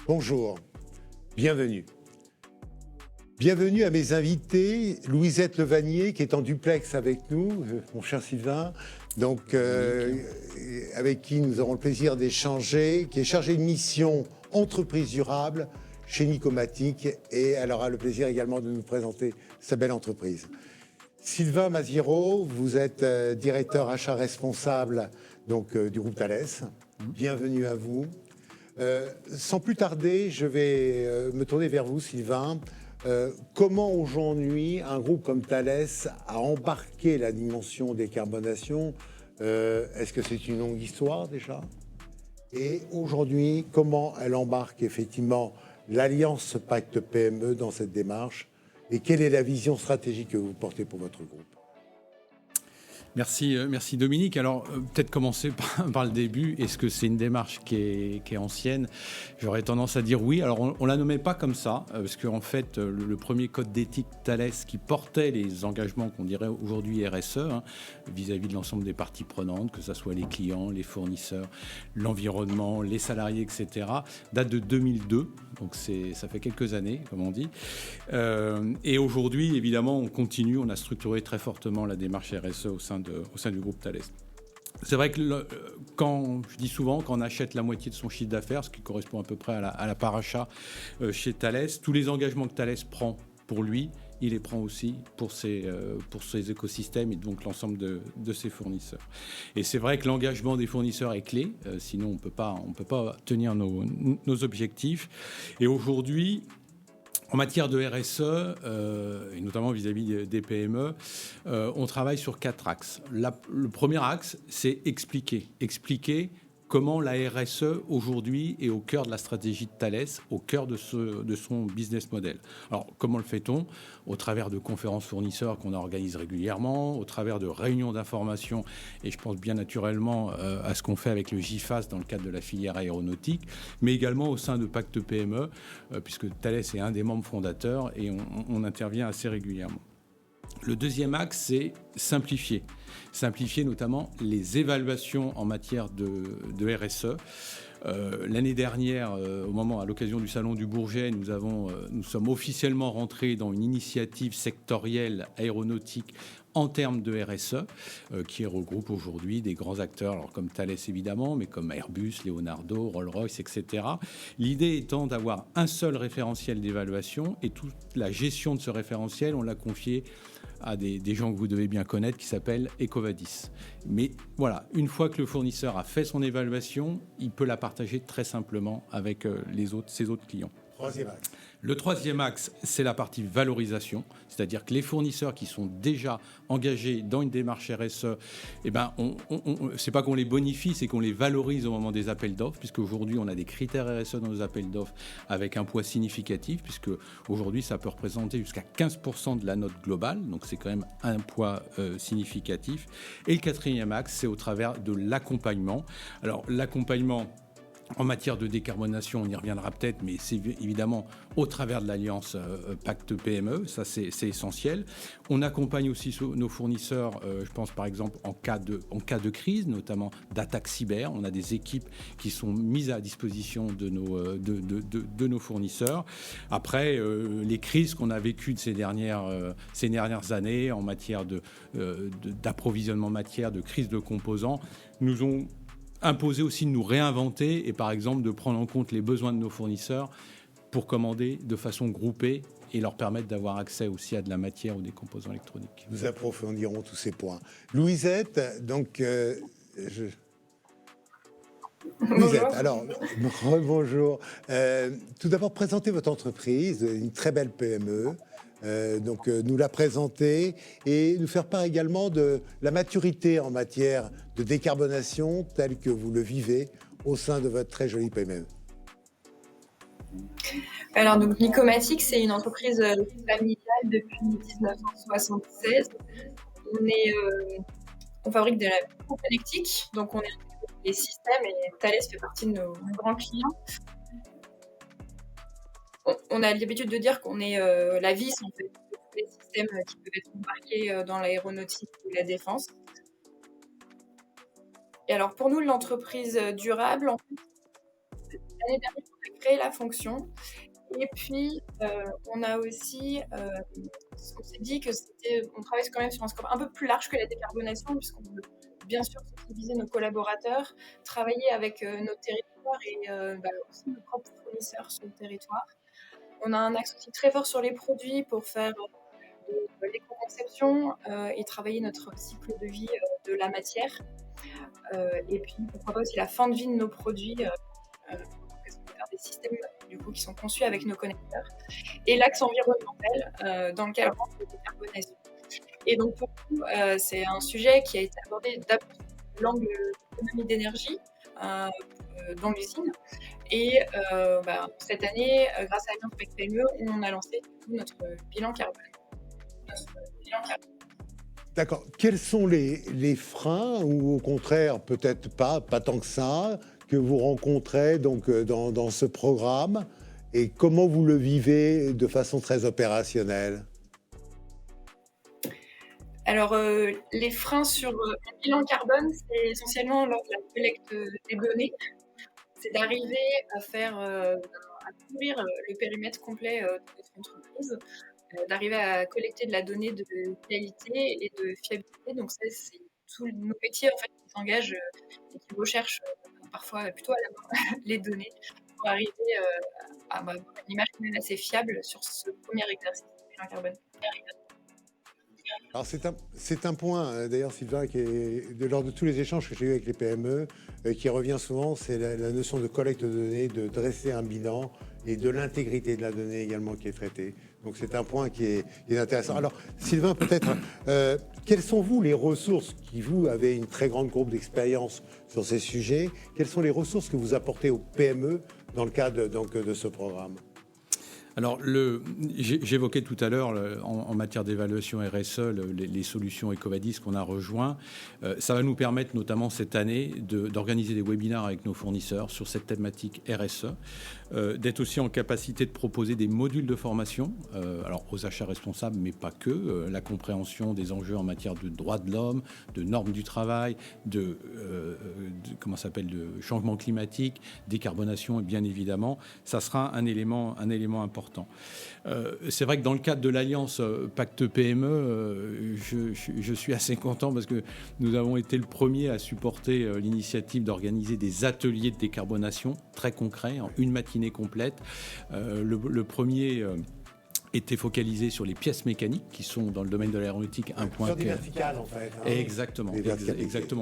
Bonjour, bienvenue. Bienvenue à mes invités, Louisette Levanier qui est en duplex avec nous, mon cher Sylvain, donc avec qui nous aurons le plaisir d'échanger, qui est chargée de mission entreprise durable chez Nicomatic, et elle aura le plaisir également de nous présenter sa belle entreprise. Sylvain Maziero, vous êtes directeur achat responsable donc, du groupe Thales. Bienvenue à vous. Sans plus tarder, je vais me tourner vers vous, Sylvain. Comment aujourd'hui un groupe comme Thales a embarqué la dimension décarbonation? Est-ce que c'est une longue histoire déjà? Et aujourd'hui, comment elle embarque effectivement l'Alliance Pacte PME dans cette démarche? Et quelle est la vision stratégique que vous portez pour votre groupe? Merci Dominique. Alors, peut-être commencer par le début. Est-ce que c'est une démarche qui est ancienne? J'aurais tendance à dire oui. Alors, on ne la nommait pas comme ça, parce qu'en fait, le premier code d'éthique Thales qui portait les engagements qu'on dirait aujourd'hui RSE, vis-à-vis de l'ensemble des parties prenantes, que ce soit les clients, les fournisseurs, l'environnement, les salariés, etc., date de 2002. Donc, ça fait quelques années, comme on dit. Et aujourd'hui, évidemment, on continue. On a structuré très fortement la démarche RSE au sein du groupe Thales. C'est vrai que je dis souvent, quand on achète la moitié de son chiffre d'affaires, ce qui correspond à peu près à la part achat chez Thales, tous les engagements que Thales prend pour lui, il les prend aussi pour ses écosystèmes et donc l'ensemble de ses fournisseurs. Et c'est vrai que l'engagement des fournisseurs est clé, sinon on peut pas tenir nos objectifs. Et aujourd'hui, en matière de RSE, et notamment vis-à-vis des PME, on travaille sur 4 axes. Le premier axe, c'est expliquer comment la RSE aujourd'hui est au cœur de la stratégie de Thales, au cœur de son business model. Alors, comment le fait-on? Au travers de conférences fournisseurs qu'on organise régulièrement, au travers de réunions d'information, et je pense bien naturellement à ce qu'on fait avec le GIFAS dans le cadre de la filière aéronautique, mais également au sein de Pacte PME, puisque Thales est un des membres fondateurs et on intervient assez régulièrement. Le deuxième axe, c'est simplifier. Simplifier notamment les évaluations en matière de RSE. L'année dernière, à l'occasion du Salon du Bourget, nous sommes officiellement rentrés dans une initiative sectorielle aéronautique en termes de RSE, qui regroupe aujourd'hui des grands acteurs, alors comme Thales évidemment, mais comme Airbus, Leonardo, Rolls-Royce, etc. L'idée étant d'avoir un seul référentiel d'évaluation, et toute la gestion de ce référentiel, on l'a confié à des gens que vous devez bien connaître qui s'appellent EcoVadis. Mais voilà, une fois que le fournisseur a fait son évaluation, il peut la partager très simplement avec ses autres clients. Troisième axe. Le troisième axe, c'est la partie valorisation, c'est-à-dire que les fournisseurs qui sont déjà engagés dans une démarche RSE, c'est pas qu'on les bonifie, c'est qu'on les valorise au moment des appels d'offres, puisque aujourd'hui on a des critères RSE dans nos appels d'offres avec un poids significatif, puisque aujourd'hui ça peut représenter jusqu'à 15% de la note globale, donc c'est quand même un poids significatif. Et le quatrième axe, c'est au travers de l'accompagnement. Alors l'accompagnement en matière de décarbonation, on y reviendra peut-être, mais c'est évidemment au travers de l'Alliance Pacte PME, ça c'est essentiel. On accompagne aussi nos fournisseurs, je pense par exemple en cas de crise, notamment d'attaques cyber. On a des équipes qui sont mises à disposition de nos fournisseurs. Après, les crises qu'on a vécues de ces dernières années en matière d'approvisionnement matière, de crise de composants, nous ont imposer aussi de nous réinventer et par exemple de prendre en compte les besoins de nos fournisseurs pour commander de façon groupée et leur permettre d'avoir accès aussi à de la matière ou des composants électroniques. Nous approfondirons tous ces points. Louisette, donc Louisette, alors bonjour. Tout d'abord, présentez votre entreprise, une très belle PME. Nous la présenter et nous faire part également de la maturité en matière de décarbonation telle que vous le vivez au sein de votre très jolie PME. Alors, donc, Nicomatic, c'est une entreprise familiale depuis 1976. On fabrique de la coupe électrique, donc on est des systèmes et Thales fait partie de nos grands clients. On a l'habitude de dire qu'on est la vis en fait, de tous les systèmes qui peuvent être embarqués dans l'aéronautique et la défense. Et alors pour nous, l'entreprise durable, en fait, l'année dernière, on a créé la fonction. Et puis, on a aussi, on s'est dit on travaille quand même sur un scope un peu plus large que la décarbonation, puisqu'on veut bien sûr sensibiliser nos collaborateurs, travailler avec nos territoires et aussi nos propres fournisseurs sur le territoire. On a un axe aussi très fort sur les produits pour faire de l'éco-conception et travailler notre cycle de vie de la matière. Et puis, pourquoi pas aussi la fin de vie de nos produits, parce qu'on va faire des systèmes du coup, qui sont conçus avec nos connecteurs. Et l'axe environnemental, dans le cadre de la décarbonation. Et donc, pour nous, c'est un sujet qui a été abordé d'abord sous l'angle d'économie d'énergie dans l'usine. Et cette année, grâce à Alliance avec PME, on a lancé notre bilan carbone. D'accord. Quels sont les freins, ou au contraire, peut-être pas tant que ça, que vous rencontrez donc, dans ce programme, et comment vous le vivez de façon très opérationnelle? Alors, les freins sur le bilan carbone, c'est essentiellement lors de la collecte des données. C'est d'arriver à couvrir le périmètre complet de notre entreprise, d'arriver à collecter de la donnée de qualité et de fiabilité. Donc ça, c'est tous nos métiers en fait qui s'engagent et qui recherchent parfois plutôt à la main les données pour arriver à avoir une image quand même assez fiable sur ce premier exercice de bilan carbone. Alors c'est un point, d'ailleurs, Sylvain, qui est lors de tous les échanges que j'ai eu avec les PME, qui revient souvent, c'est la notion de collecte de données, de dresser un bilan et de l'intégrité de la donnée également qui est traitée. Donc c'est un point qui est intéressant. Alors Sylvain, peut-être, quelles sont vous les ressources qui, vous, avez une très grande courbe d'expérience sur ces sujets, quelles sont les ressources que vous apportez aux PME dans le cadre donc, de ce programme ? Alors, j'évoquais tout à l'heure, en matière d'évaluation RSE, les solutions EcoVadis qu'on a rejoint. Ça va nous permettre, notamment cette année, d'organiser des webinaires avec nos fournisseurs sur cette thématique RSE, d'être aussi en capacité de proposer des modules de formation, alors aux achats responsables, mais pas que, la compréhension des enjeux en matière de droits de l'homme, de normes du travail, de changement climatique, décarbonation, et bien évidemment, ça sera un élément important. C'est vrai que dans le cadre de l'Alliance Pacte PME, je suis assez content parce que nous avons été le premier à supporter l'initiative d'organiser des ateliers de décarbonation très concrets, en une matinée complète. Le premier était focalisé sur les pièces mécaniques qui sont dans le domaine de l'aéronautique un point sur des verticales en fait. Hein. Exactement. Ouais.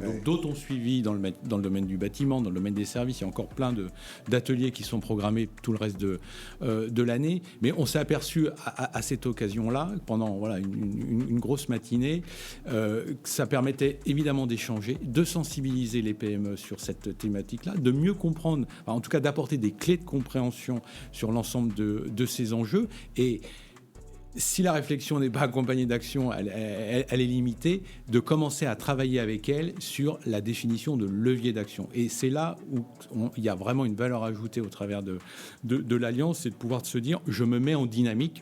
Donc d'autres ont suivi dans le domaine du bâtiment, dans le domaine des services. Il y a encore plein d'ateliers qui sont programmés tout le reste de l'année. Mais on s'est aperçu à cette occasion-là, pendant une grosse matinée, que ça permettait évidemment d'échanger, de sensibiliser les PME sur cette thématique-là, de mieux comprendre, en tout cas d'apporter des clés de compréhension sur l'ensemble de ces enjeux. Et si la réflexion n'est pas accompagnée d'action, elle est limitée, de commencer à travailler avec elle sur la définition de leviers d'action. Et c'est là où il y a vraiment une valeur ajoutée au travers de l'Alliance, c'est de pouvoir se dire, je me mets en dynamique.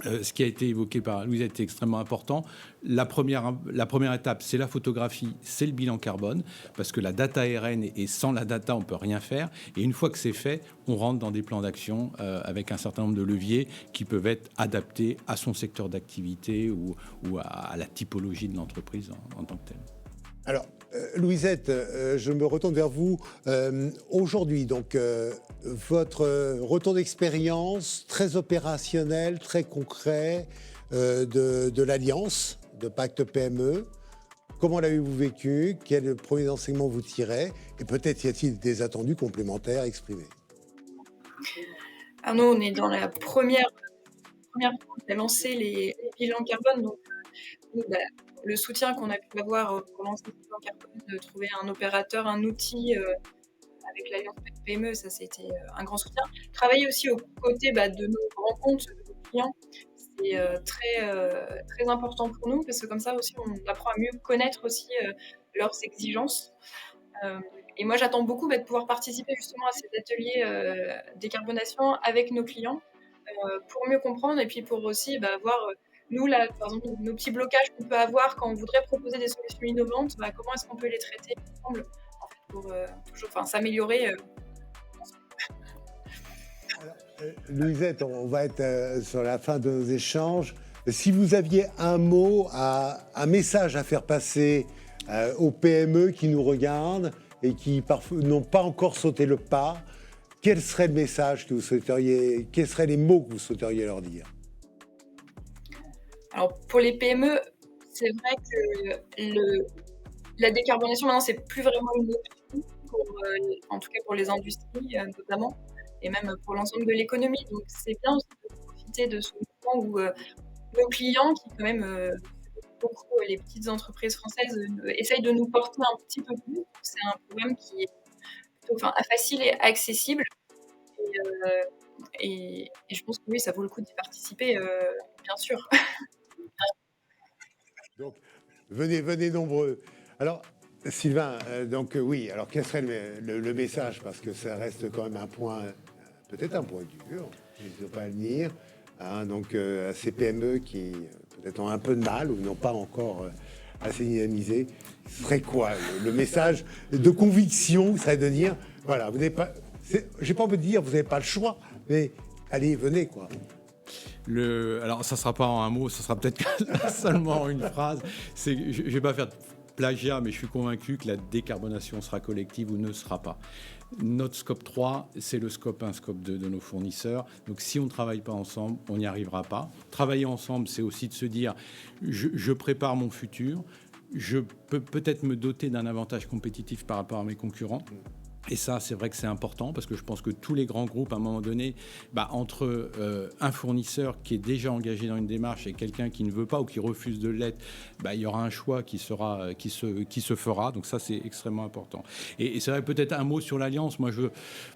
Ce qui a été évoqué par Louise a été extrêmement important. La première étape, c'est la photographie, c'est le bilan carbone, parce que la data RN, et sans la data, on ne peut rien faire. Et une fois que c'est fait, on rentre dans des plans d'action avec un certain nombre de leviers qui peuvent être adaptés à son secteur d'activité ou à la typologie de l'entreprise en tant que telle. Alors, Louisette, je me retourne vers vous. Aujourd'hui, donc, votre retour d'expérience très opérationnel, très concret de l'Alliance, de Pacte PME. Comment l'avez-vous vécu? Quel premier enseignement vous tirez? Et peut-être y a-t-il des attendus complémentaires exprimés? Nous, on est dans la première fois qu'on a lancé les bilans carbone. Donc, le soutien qu'on a pu avoir pour lancer le bilan carbone, de trouver un opérateur, un outil avec l'Alliance PME, ça c'était un grand soutien. Travailler aussi aux côtés de nos grands comptes, de nos clients, c'est très important pour nous, parce que comme ça aussi on apprend à mieux connaître aussi leurs exigences. Et moi j'attends beaucoup de pouvoir participer justement à ces ateliers décarbonation avec nos clients pour mieux comprendre, et puis pour aussi voir nous, là, par exemple, nos petits blocages qu'on peut avoir quand on voudrait proposer des solutions innovantes, comment est-ce qu'on peut les traiter ensemble en fait, pour toujours s'améliorer. Louisette, on va être sur la fin de nos échanges. Si vous aviez un mot, un message à faire passer aux PME qui nous regardent et qui parfois n'ont pas encore sauté le pas, quel serait le message que vous souhaiteriez, quels seraient les mots que vous souhaiteriez leur dire? Alors pour les PME, c'est vrai que la décarbonation maintenant c'est plus vraiment une option, en tout cas pour les industries notamment, et même pour l'ensemble de l'économie. Donc c'est bien aussi de profiter de ce moment où nos clients, qui quand même beaucoup les petites entreprises françaises, essayent de nous porter un petit peu plus. C'est un programme qui est plutôt facile et accessible. Et je pense que oui, ça vaut le coup d'y participer, bien sûr. Donc, venez nombreux. Alors, Sylvain, oui, alors quel serait le message? Parce que ça reste quand même un point, peut-être un point dur, je ne veux pas le dire, hein, donc à ces PME qui peut-être ont un peu de mal ou n'ont pas encore assez dynamisé, ce serait quoi le message de conviction? Serait de dire, voilà, vous n'avez pas, j'ai pas envie de dire, vous n'avez pas le choix, mais allez, venez, quoi. Alors, ça ne sera pas en un mot, ça sera peut-être seulement une phrase. Je ne vais pas faire de plagiat, mais je suis convaincu que la décarbonation sera collective ou ne sera pas. Notre scope 3, c'est le scope 1, scope 2 de nos fournisseurs. Donc, si on ne travaille pas ensemble, on n'y arrivera pas. Travailler ensemble, c'est aussi de se dire, je prépare mon futur, je peux peut-être me doter d'un avantage compétitif par rapport à mes concurrents. Et ça, c'est vrai que c'est important parce que je pense que tous les grands groupes, à un moment donné, entre un fournisseur qui est déjà engagé dans une démarche et quelqu'un qui ne veut pas ou qui refuse de l'être, il y aura un choix qui se fera. Donc ça, c'est extrêmement important. Et c'est vrai, peut-être un mot sur l'Alliance. Moi,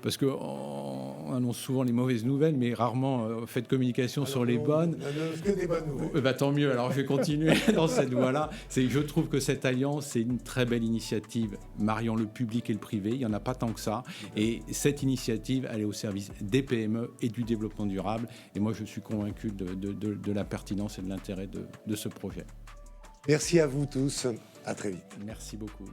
parce qu'on annonce souvent les mauvaises nouvelles, mais rarement on fait de communication sur les bonnes. Que des bonnes nouvelles. Tant mieux. Alors, je vais continuer dans cette voie-là. Je trouve que cette Alliance, c'est une très belle initiative mariant le public et le privé. Il n'y en a pas tant que ça. Et cette initiative, elle est au service des PME et du développement durable. Et moi, je suis convaincu de la pertinence et de l'intérêt de ce projet. Merci à vous tous. À très vite. Merci beaucoup.